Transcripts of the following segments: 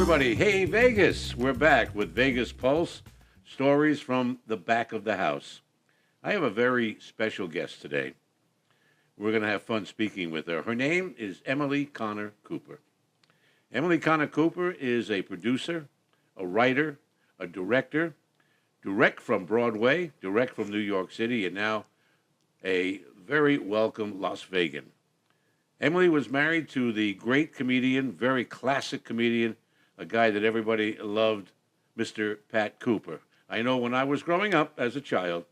everybody. Hey, Vegas. We're back with Vegas Pulse, stories from the back of the house. I have a very special guest today. We're going to have fun speaking with her. Her name is Emily Connor Cooper. Emily Connor Cooper is a producer, a writer, a director, direct from Broadway, direct from New York City, and now a very welcome Las Vegan. Emily was married to the great comedian, very classic comedian, a guy that everybody loved, Mr. Pat Cooper. I know when I was growing up as a child,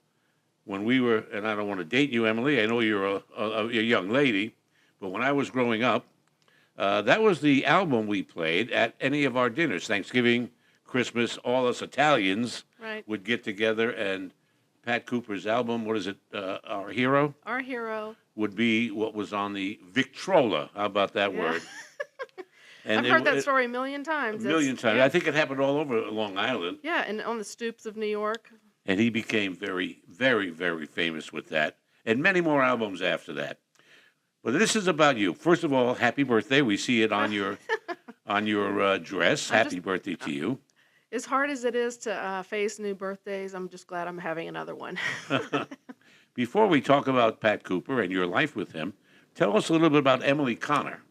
when we were, and I don't want to date you, Emily, I know you're a young lady, but when I was growing up, that was the album we played at any of our dinners, Thanksgiving, Christmas, all us Italians would get together, and Pat Cooper's album, what is it, Our Hero? Our Hero. Would be what was on the Victrola. How about that word? And I've heard that story a million times. A million times. Yeah. I think it happened all over Long Island. Yeah, and on the stoops of New York. And he became very, very, very famous with that, and many more albums after that. But this is about you. First of all, happy birthday. We see it on your dress. Happy birthday to you. As hard as it is to face new birthdays, I'm just glad I'm having another one. Before we talk about Pat Cooper and your life with him, tell us a little bit about Emily Connor.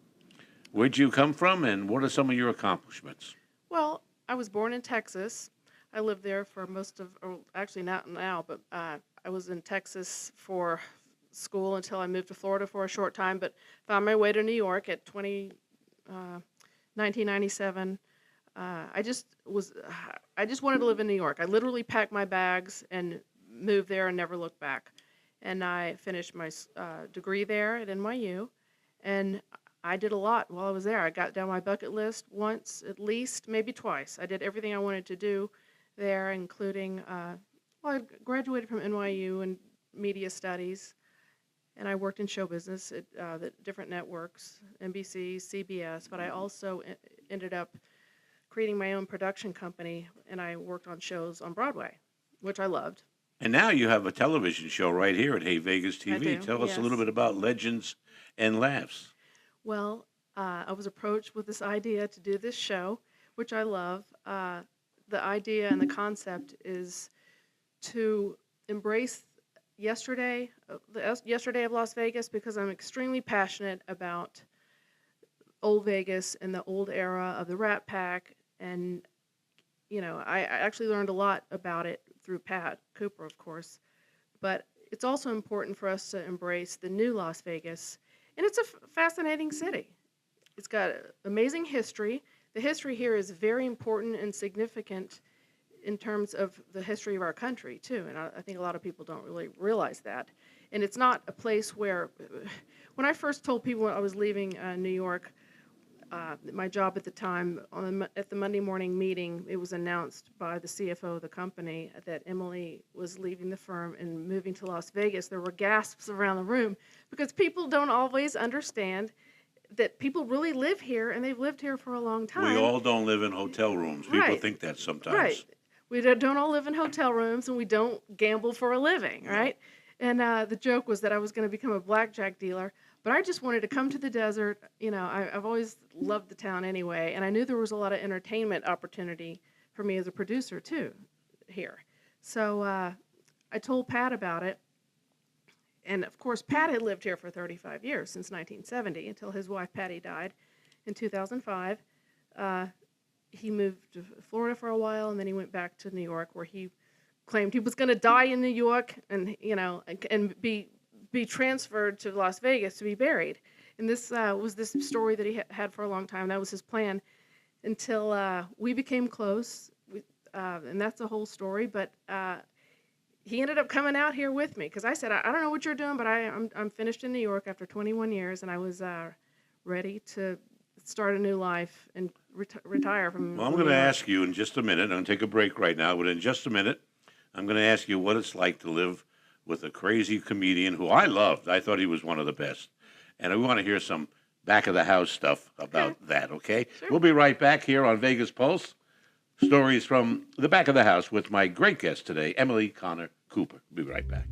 Where'd you come from, and what are some of your accomplishments? Well, I was born in Texas. I lived there for most of, or actually not now, but I was in Texas for school until I moved to Florida for a short time, but found my way to New York at 1997. I just wanted to live in New York. I literally packed my bags and moved there and never looked back. And I finished my degree there at NYU, and I did a lot while I was there. I got down my bucket list once, at least, maybe twice. I did everything I wanted to do there, including, I graduated from NYU in media studies, and I worked in show business at the different networks, NBC, CBS, but I also ended up creating my own production company, and I worked on shows on Broadway, which I loved. And now you have a television show right here at Hey Vegas TV. I do, Tell us yes. a little bit about Legends and Laughs. Well, I was approached with this idea to do this show, which I love. The idea and the concept is to embrace yesterday of Las Vegas, because I'm extremely passionate about old Vegas and the old era of the Rat Pack. And, I actually learned a lot about it through Pat Cooper, of course. But it's also important for us to embrace the new Las Vegas. And it's a fascinating city. It's got amazing history. The history here is very important and significant in terms of the history of our country, too. And I think a lot of people don't really realize that. And it's not a place where, when I first told people I was leaving New York, my job at the time, at the Monday morning meeting, it was announced by the CFO of the company that Emily was leaving the firm and moving to Las Vegas. There were gasps around the room because people don't always understand that people really live here, and they've lived here for a long time. We all don't live in hotel rooms. People think that sometimes. Right. We don't all live in hotel rooms, and we don't gamble for a living, right? And the joke was that I was going to become a blackjack dealer, but I just wanted to come to the desert. I've always loved the town anyway, and I knew there was a lot of entertainment opportunity for me as a producer, too, here. So I told Pat about it. And, of course, Pat had lived here for 35 years, since 1970, until his wife, Patty, died in 2005. He moved to Florida for a while, and then he went back to New York, where he claimed he was going to die in New York and be transferred to Las Vegas to be buried. And this was this story that he had for a long time. That was his plan until we became close, and that's the whole story. But he ended up coming out here with me because I said, I don't know what you're doing, but I'm finished in New York after 21 years, and I was ready to start a new life and retire from. Well, I'm going to ask you in just a minute. I'm going to take a break right now, but in just a minute, I'm going to ask you what it's like to live with a crazy comedian who I loved. I thought he was one of the best. And we want to hear some back-of-the-house stuff about that, okay? Sure. We'll be right back here on Vegas Pulse. Stories from the back of the house with my great guest today, Emily Connor Cooper. Be right back.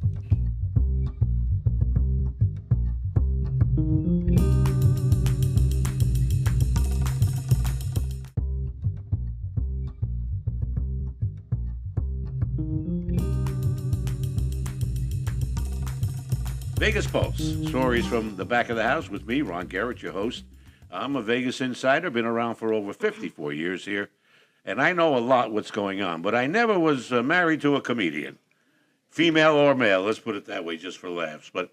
Vegas Pulse, stories from the back of the house with me, Ron Garrett, your host. I'm a Vegas insider, been around for over 54 years here, and I know a lot what's going on, but I never was married to a comedian, female or male, let's put it that way, just for laughs. But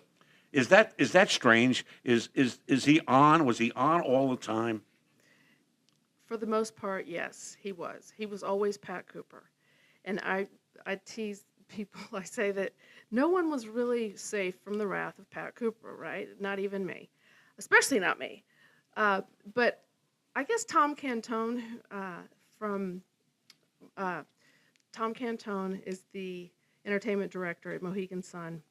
is that strange? Is he on? Was he on all the time? For the most part, yes, he was. He was always Pat Cooper. And I tease people, I say that no one was really safe from the wrath of Pat Cooper, right? Not even me, especially not me. But I guess Tom Cantone Tom Cantone is the entertainment director at Mohegan Sun.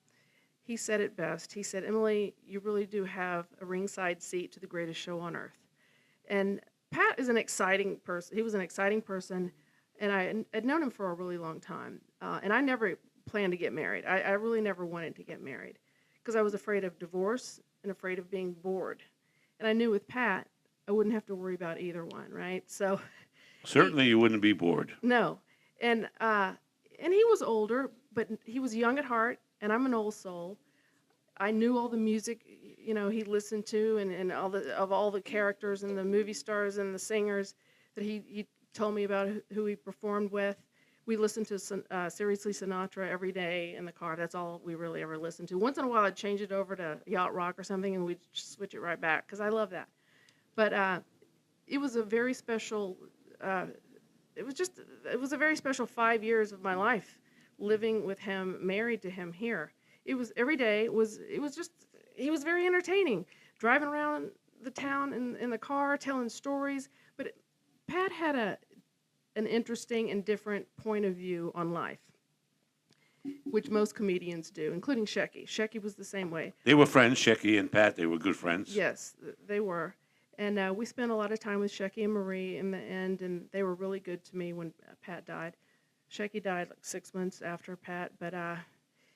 He said it best. He said, "Emily, you really do have a ringside seat to the greatest show on earth." And Pat is an exciting person. He was an exciting person, and I'd known him for a really long time. And I never planned to get married. I really never wanted to get married because I was afraid of divorce and afraid of being bored. And I knew with Pat, I wouldn't have to worry about either one, right? So Certainly you wouldn't be bored. no. And he was older, but he was young at heart, and I'm an old soul. I knew all the music, he listened to, and all the characters and the movie stars and the singers that he told me about who he performed with. We listened to Seriously Sinatra every day in the car. That's all we really ever listened to. Once in a while, I'd change it over to yacht rock or something, and we'd switch it right back because I love that. But it was a very special. It was a very special 5 years of my life living with him, married to him here. It was every day. He was very entertaining, driving around the town in the car, telling stories. But Pat had an interesting and different point of view on life, which most comedians do, including Shecky. Shecky was the same way. They were friends, Shecky and Pat. They were good friends. Yes, they were. And we spent a lot of time with Shecky and Marie in the end, and they were really good to me when Pat died. Shecky died like 6 months after Pat, but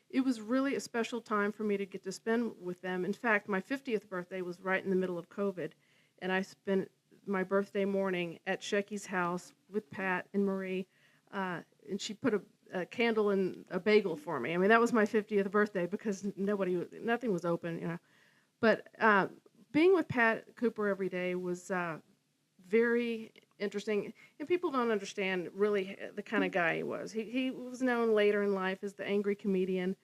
it was really a special time for me to get to spend with them. In fact, my 50th birthday was right in the middle of COVID, and I spent my birthday morning at Shecky's house with Pat and Marie, and she put a candle and a bagel for me. I mean, that was my 50th birthday because nothing was open, But being with Pat Cooper every day was very interesting, and people don't understand really the kind of guy he was. He was known later in life as the angry comedian,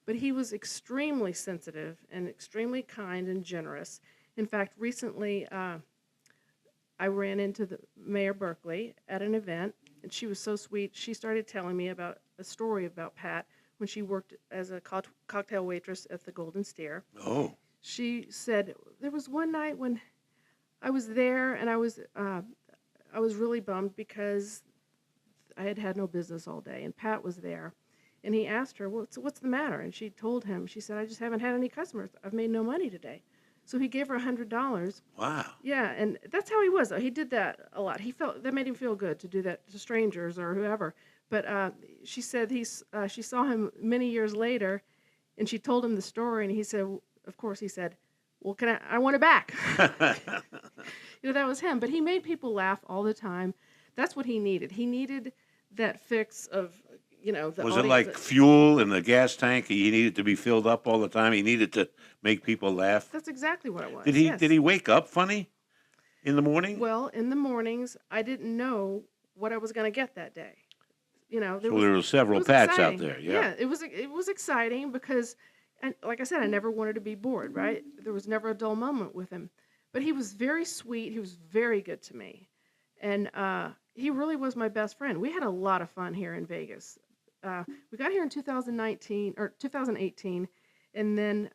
but he was extremely sensitive and extremely kind and generous. In fact, recently I ran into the Mayor Berkeley at an event, and she was so sweet. She started telling me about a story about Pat when she worked as a cocktail waitress at the Golden Steer. Oh. She said, there was one night when I was there, and I was really bummed because I had had no business all day, and Pat was there. And he asked her, what's the matter? And she told him, she said, I just haven't had any customers. I've made no money today. So he gave her $100. Wow. Yeah, and that's how he was, though. He did that a lot. That made him feel good to do that to strangers or whoever. But she said she saw him many years later, and she told him the story, and he said, of course, he said, well, I want it back. That was him. But he made people laugh all the time. That's what he needed. He needed that fix of, the Was it like fuel in the gas tank? He needed to be filled up all the time. He needed to make people laugh. That's exactly what it was. Did he wake up funny in the morning? Well, in the mornings, I didn't know what I was going to get that day. There were several Pats out there. Yeah, it was exciting because, and like I said, I never wanted to be bored. Right? There was never a dull moment with him. But he was very sweet. He was very good to me, and he really was my best friend. We had a lot of fun here in Vegas. We got here in 2018, and then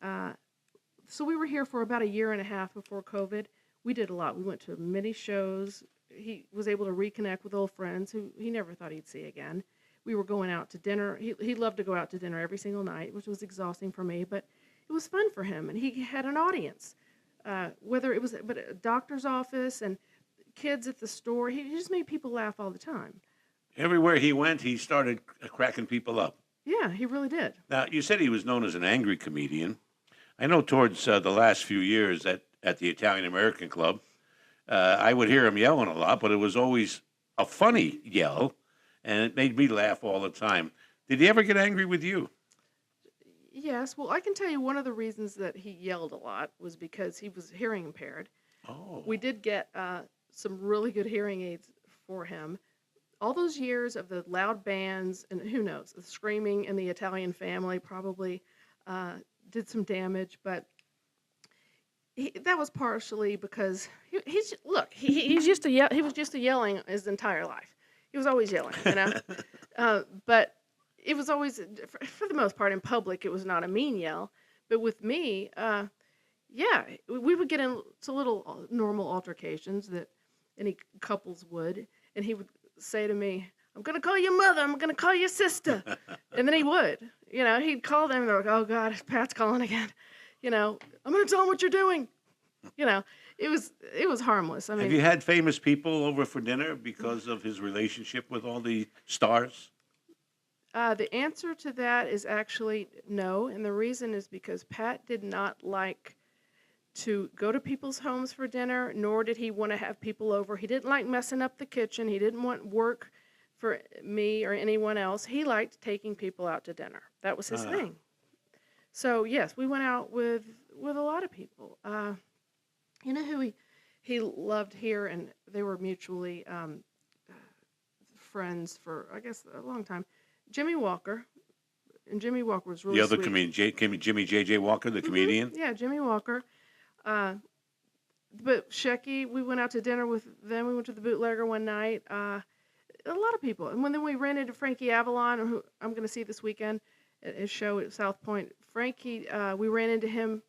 so we were here for about a year and a half before COVID. We did a lot. We went to many shows. He was able to reconnect with old friends who he never thought he'd see again. We were going out to dinner. He loved to go out to dinner every single night, which was exhausting for me, but it was fun for him, and he had an audience. Whether it was a doctor's office and kids at the store, he just made people laugh all the time. Everywhere he went, he started cracking people up. Yeah, he really did. Now, you said he was known as an angry comedian. I know towards the last few years at the Italian American Club, I would hear him yelling a lot, but it was always a funny yell, and it made me laugh all the time. Did he ever get angry with you? Yes, well, I can tell you one of the reasons that he yelled a lot was because he was hearing impaired. Oh, We did get some really good hearing aids for him. All those years of the loud bands and who knows, the screaming in the Italian family probably uh, did some damage, but that was partially because he's look he's used to he was used to yelling his entire life. He was always yelling, you know. But it was always for the most part in public. It was not a mean yell, but with me, yeah, we would get into little normal altercations that any couples would, and he would say to me, "I'm gonna call your mother. I'm gonna call your sister," and then he would, you know, he'd call them. And they're like, "Oh God, Pat's calling again." You know, I'm gonna tell him what you're doing. You know, it was harmless. I have mean, you had famous people over for dinner because of his relationship with all the stars? the answer to that is actually no, and the reason is because Pat did not like to go to people's homes for dinner, nor did he want to have people over. He didn't like messing up the kitchen. He didn't want work for me or anyone else. He liked taking people out to dinner. That was his Ah. thing. So yes, we went out with a lot of people. You know who he loved here, and they were mutually friends for I guess a long time. Jimmy Walker, and Jimmy Walker was really The other sweet. comedian, Jimmy J.J. Walker, the comedian. Yeah, Jimmy Walker. Uh, but Shecky, we went out to dinner with them. We went to the Bootlegger one night. A lot of people. And then we ran into Frankie Avalon, who I'm going to see this weekend at his show at South Point. Frankie, we ran into him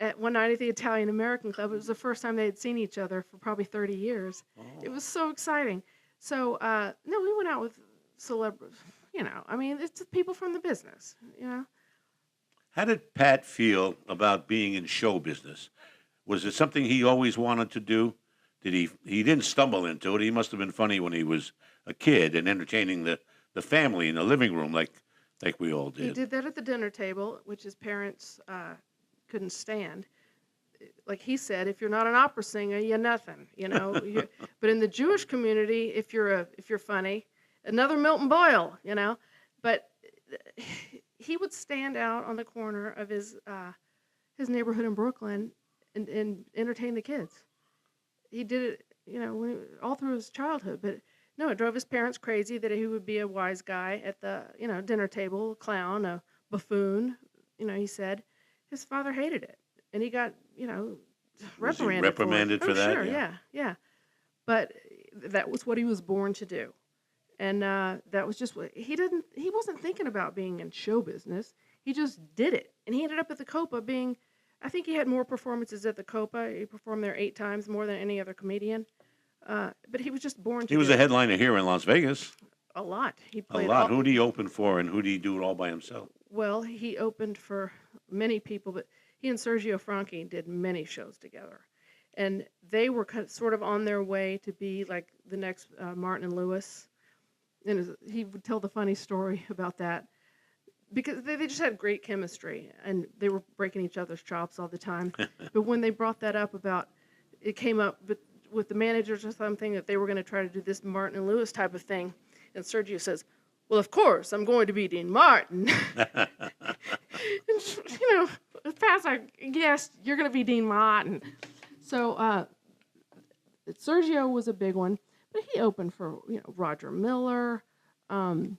at one night at the Italian American Club. It was the first time they had seen each other for probably 30 years. It was so exciting. So, no, we went out with celebrities. You know, I mean, it's people from the business, you know. How did Pat feel about being in show business? Was it something he always wanted to do? Did he didn't stumble into it. He must have been funny when he was a kid and entertaining the family in the living room like we all He did. did that at the dinner table, which his parents couldn't stand. Like he said, if you're not an opera singer, you're nothing, you know. But in the Jewish community, if you're funny, another Milton Boyle, you know. But he would stand out on the corner of his neighborhood in Brooklyn and entertain the kids. He did it, you know, all through his childhood. But no, it drove his parents crazy that he would be a wise guy at the, you know, dinner table, a clown, a buffoon. You know, he said his father hated it, and he got, you know, Was he reprimanded. reprimanded for that? Sure, Yeah. yeah. But that was what he was born to do. And that was just what he wasn't thinking about being in show business. He just did it. And he ended up at the Copa being, I think he had more performances at the Copa. He performed there 8 times, more than any other comedian. But he was just born to He was do a it. headliner here in Las Vegas. A lot. He A played lot. Who did he open for, and who did he do it all by himself? well, he opened for many people, but he and Sergio Franchi did many shows together. And they were sort of on their way to be like the next Martin and Lewis. And he would tell the funny story about that because they just had great chemistry and they were breaking each other's chops all the time. But when they brought that up about, it came up with the managers or something that they were going to try to do this Martin and Lewis type of thing. And Sergio says, well, of course, I'm going to be Dean Martin. And, you know, Pat's like, yes, you're going to be Dean Martin. So Sergio was a big one. But he opened for, you know, Roger Miller. Oh,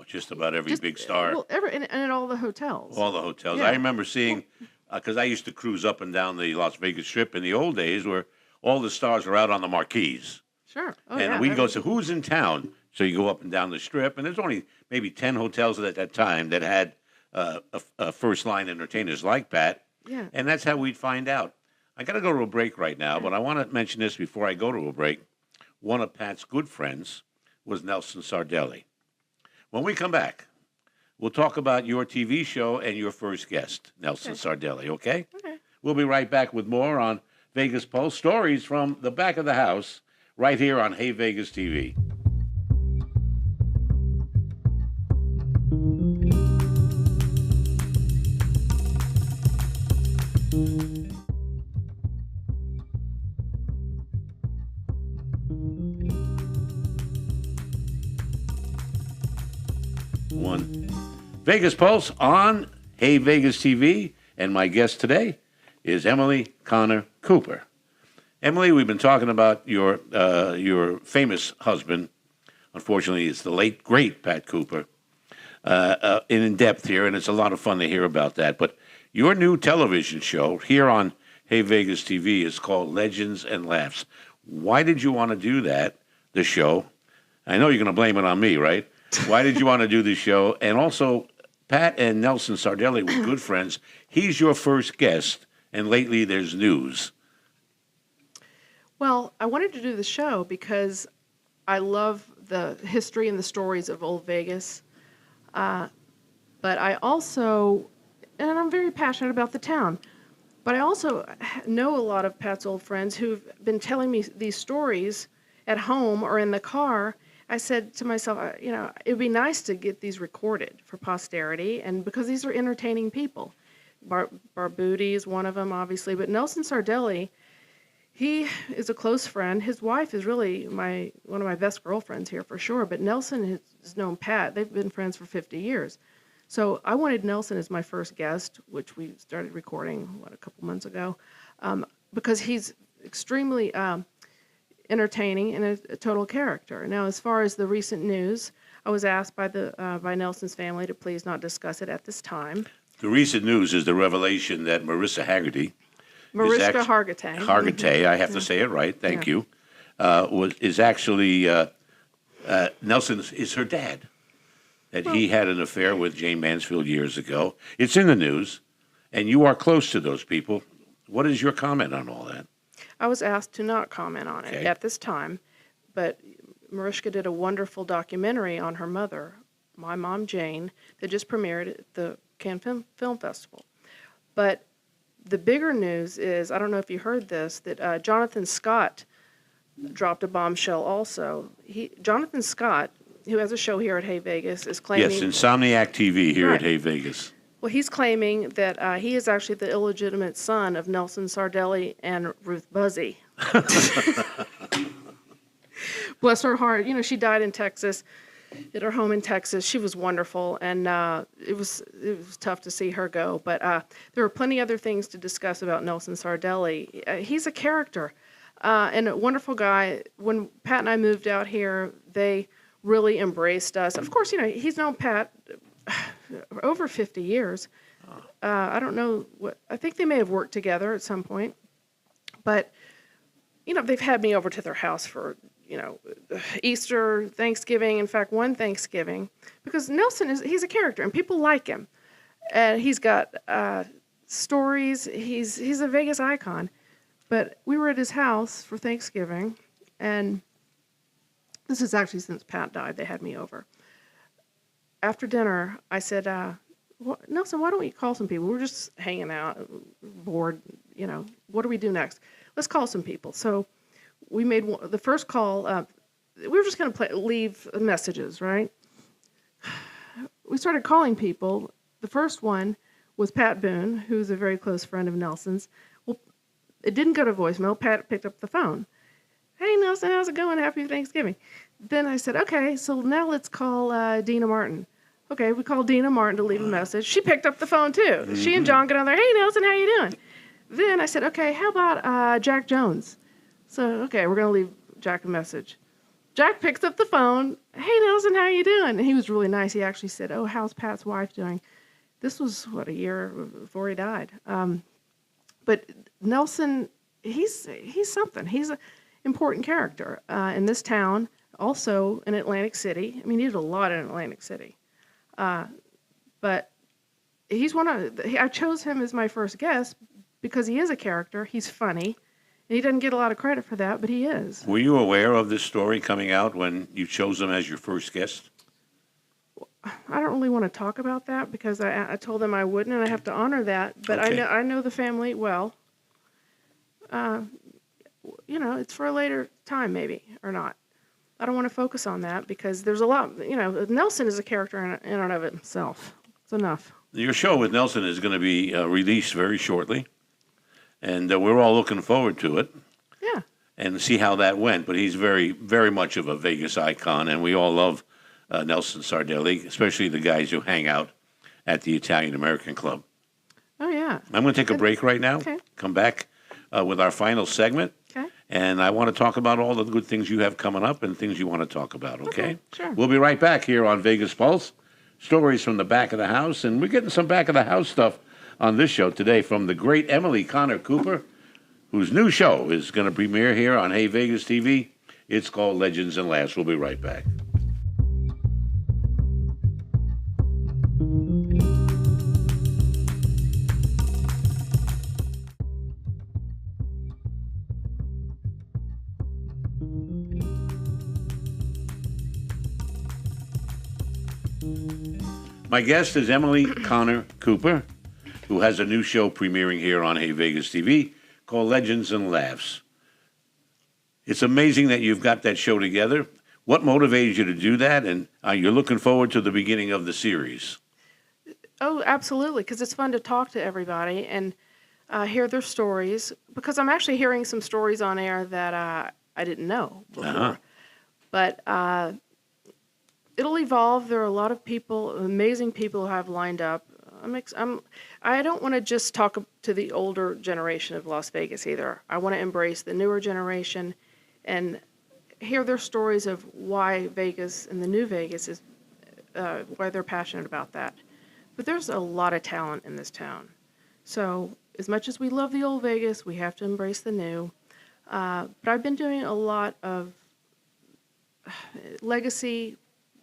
just about every big star. Well, and at all the hotels. All the hotels. Yeah. I remember seeing, because I used to cruise up and down the Las Vegas Strip in the old days where all the stars were out on the marquees. Sure. Oh, And yeah. we'd go, so who's in town? So you go up and down the Strip, and there's only maybe 10 hotels at that time that had a first-line entertainers like Pat. Yeah. And that's how we'd find out. I got to go to a break right now, but I want to mention this before I go to a break. One of Pat's good friends was Nelson Sardelli. When we come back, we'll talk about your TV show and your first guest, Nelson Sardelli, okay? Okay. We'll be right back with more on Vegas Pulse, stories from the back of the house, right here on Hey Vegas TV. Vegas Pulse on Hey Vegas TV, and my guest today is Emily Connor Cooper. Emily, we've been talking about your famous husband. Unfortunately, it's the late great Pat Cooper. In depth here, and it's a lot of fun to hear about that. But your new television show here on Hey Vegas TV is called Legends and Laughs. Why did you want to do that? The show. I know you're going to blame it on me, right? Why did you want to do this show? And also, Pat and Nelson Sardelli were good friends. He's your first guest, and lately there's news. Well, I wanted to do the show because I love the history and the stories of Old Vegas. But I also, and I'm very passionate about the town, but I also know a lot of Pat's old friends who've been telling me these stories at home or in the car. I said to myself, it'd be nice to get these recorded for posterity, and because these are entertaining people. Barbuti is one of them, obviously, but Nelson Sardelli, he is a close friend. His wife is really one of my best girlfriends here for sure, but Nelson has known Pat. They've been friends for 50 years. So I wanted Nelson as my first guest, which we started recording, a couple months ago, because he's extremely entertaining and a total character. Now, as far as the recent news, I was asked by Nelson's family to please not discuss it at this time. The recent news is the revelation that Marissa Haggerty, Mariska Hargitay. Hargitay, I have to say it right, thank you, is actually, Nelson is her dad. That he had an affair with Jane Mansfield years ago. It's in the news, and you are close to those people. What is your comment on all that? I was asked to not comment on it at this time, but Mariska did a wonderful documentary on her mother, my mom Jane, that just premiered at the Cannes Film Festival. But the bigger news is, I don't know if you heard this, that Jonathan Scott dropped a bombshell also. Jonathan Scott, who has a show here at Hey Vegas, is claiming... Yes, Insomniac TV here at Hey Vegas. Well, he's claiming that he is actually the illegitimate son of Nelson Sardelli and Ruth Buzzi. Bless her heart. She died in Texas, at her home in Texas. She was wonderful, and it was tough to see her go. But there were plenty other things to discuss about Nelson Sardelli. He's a character and a wonderful guy. When Pat and I moved out here, they really embraced us. Of course, he's known Pat over 50 years. I don't know I think they may have worked together at some point, but they've had me over to their house for Easter, Thanksgiving. In fact, one Thanksgiving, because he's a character and people like him, and he's got stories. He's a Vegas icon. But we were at his house for Thanksgiving, and this is actually since Pat died. They had me over. After dinner, I said, Nelson, why don't we call some people? We're just hanging out, bored, what do we do next? Let's call some people. So we made the first call. We were just going to leave messages, right? We started calling people. The first one was Pat Boone, who's a very close friend of Nelson's. Well, it didn't go to voicemail. Pat picked up the phone. Hey, Nelson, how's it going? Happy Thanksgiving. Then I said, okay, so now let's call Dina Martin. Okay, we called Dina Martin to leave a message. She picked up the phone, too. Mm-hmm. She and John got on there. Hey, Nelson, how you doing? Then I said, okay, how about Jack Jones? So, okay, we're going to leave Jack a message. Jack picks up the phone. Hey, Nelson, how you doing? And he was really nice. He actually said, oh, how's Pat's wife doing? This was, a year before he died. But Nelson, he's something. He's an important character in this town, also in Atlantic City. I mean, he did a lot in Atlantic City. But he's I chose him as my first guest because he is a character. He's funny. And he doesn't get a lot of credit for that, but he is. Were you aware of this story coming out when you chose him as your first guest? I don't really want to talk about that because I told them I wouldn't, and I have to honor that. But okay. I know the family well. It's for a later time, maybe, or not. I don't want to focus on that because there's a lot. Nelson is a character in and of himself. It's enough. Your show with Nelson is going to be released very shortly, and we're all looking forward to it. Yeah. And see how that went. But he's very, very much of a Vegas icon, and we all love Nelson Sardelli, especially the guys who hang out at the Italian American Club. Oh, yeah. I'm going to take a break right now. Okay. Come back with our final segment. Okay. And I want to talk about all the good things you have coming up and things you want to talk about, okay? Sure. We'll be right back here on Vegas Pulse. Stories from the back of the house. And we're getting some back of the house stuff on this show today from the great Emily Connor Cooper, whose new show is going to premiere here on Hey Vegas TV. It's called Legends and Laughs. We'll be right back. My guest is Emily Connor Cooper, who has a new show premiering here on Hey Vegas TV called Legends and Laughs. It's amazing that you've got that show together. What motivated you to do that? And you're looking forward to the beginning of the series. Oh, absolutely, because it's fun to talk to everybody and hear their stories, because I'm actually hearing some stories on air that I didn't know before. Uh-huh. But it'll evolve. There are a lot of people, amazing people who have lined up. I don't want to just talk to the older generation of Las Vegas either. I want to embrace the newer generation and hear their stories of why Vegas and the new Vegas is, why they're passionate about that. But there's a lot of talent in this town. So as much as we love the old Vegas, we have to embrace the new. But I've been doing a lot of legacy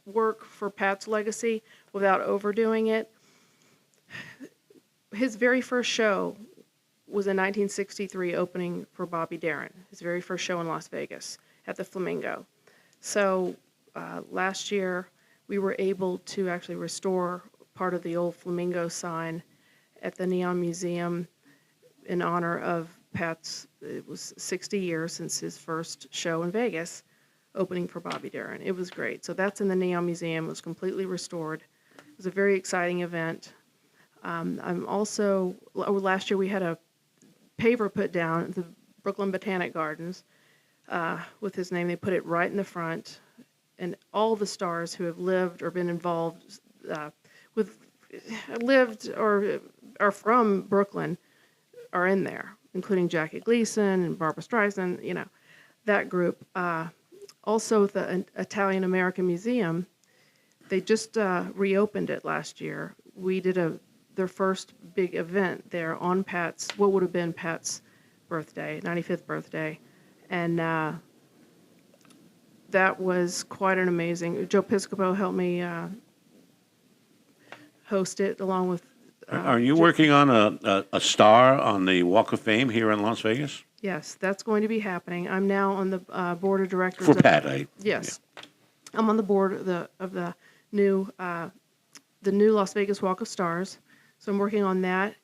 work for Pat's legacy without overdoing it. His very first show was in 1963 opening for Bobby Darin, his very first show in Las Vegas at the Flamingo. So last year we were able to actually restore part of the old Flamingo sign at the Neon Museum in honor of Pat's, it was 60 years since his first show in Vegas, opening for Bobby Darin. It was great. So that's in the Neon Museum. It was completely restored. It was a very exciting event. I'm also, last year we had a paver put down at the Brooklyn Botanic Gardens with his name. They put it right in the front, and all the stars who have lived or been involved lived or are from Brooklyn are in there, including Jackie Gleason and Barbara Streisand, you know, that group. Also, the Italian American Museum, they just reopened it last year. We did their first big event there on Pat's, what would have been Pat's birthday, 95th birthday. And that was quite an amazing, Joe Piscopo helped me host it along with... Are you working on a star on the Walk of Fame here in Las Vegas? Yes, that's going to be happening. I'm now on the board of directors. For Pat, Yes. Yeah. I'm on the board of the new Las Vegas Walk of Stars. So I'm working on that.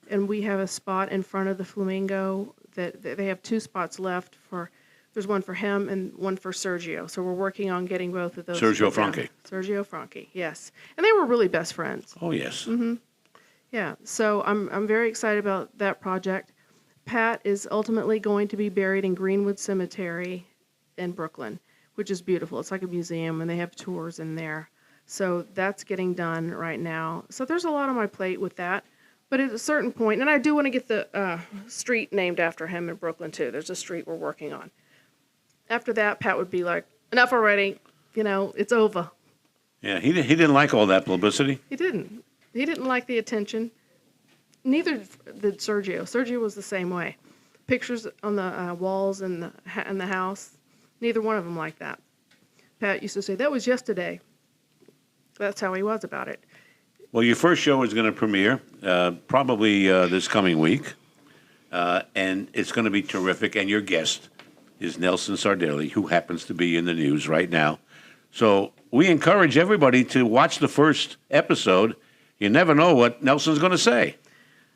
And we have a spot in front of the Flamingo that they have two spots left for. There's one for him and one for Sergio. So we're working on getting both of those. Sergio Franchi. Sergio Franchi, yes. And they were really best friends. Oh, yes. Mm-hmm. Yeah. So I'm very excited about that project. Pat is ultimately going to be buried in Greenwood Cemetery in Brooklyn, which is beautiful. It's like a museum, and they have tours in there. So that's getting done right now. So there's a lot on my plate with that. But at a certain point, and I do want to get the street named after him in Brooklyn, too. There's a street we're working on. After that, Pat would be like, enough already. You know, it's over. Yeah, he didn't like all that publicity. He didn't. He didn't like the attention. Neither did Sergio. Sergio was the same way. Pictures on the walls in the house, neither one of them liked that. Pat used to say, that was yesterday. That's how he was about it. Well, your first show is going to premiere probably this coming week, and it's going to be terrific. And your guest is Nelson Sardelli, who happens to be in the news right now. So we encourage everybody to watch the first episode. You never know what Nelson's going to say.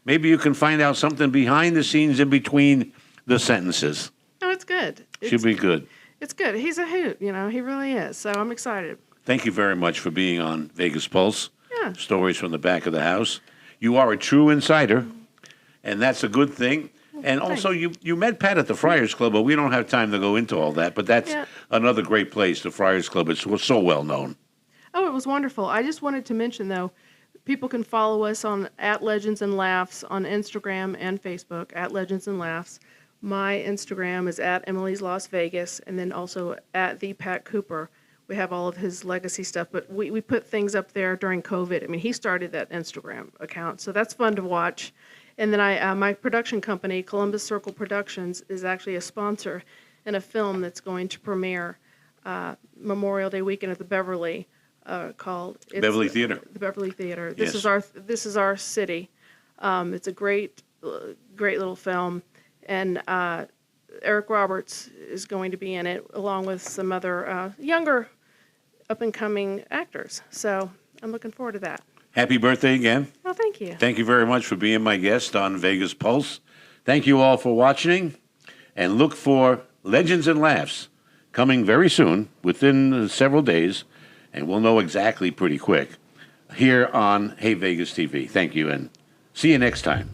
Maybe you can find out something behind the scenes in between the sentences. No, it's good. Should be good. It's good. He's a hoot, you know. He really is. So I'm excited. Thank you very much for being on Vegas Pulse. Yeah. Stories from the back of the house. You are a true insider, and that's a good thing. And also, you met Pat at the Friars Club, but we don't have time to go into all that. But that's another great place, the Friars Club. It's so well known. Oh, it was wonderful. I just wanted to mention, though, people can follow us on @Legends and Laughs on Instagram and Facebook, @Legends and Laughs. My Instagram is @Emily's Las Vegas, and then also @ThePatCooper. We have all of his legacy stuff, but we put things up there during COVID. I mean, he started that Instagram account, so that's fun to watch. And then my production company, Columbus Circle Productions, is actually a sponsor in a film that's going to premiere Memorial Day weekend at the Beverly, called Beverly Theater. The Beverly Theater. Yes. This is our city. It's a great little film, and Eric Roberts is going to be in it, along with some other younger, up-and-coming actors. So I'm looking forward to that. Happy birthday again. Oh, thank you. Thank you very much for being my guest on Vegas Pulse. Thank you all for watching, and look for Legends and Laughs coming very soon, within several days, and we'll know exactly pretty quick, here on Hey Vegas TV. Thank you, and see you next time.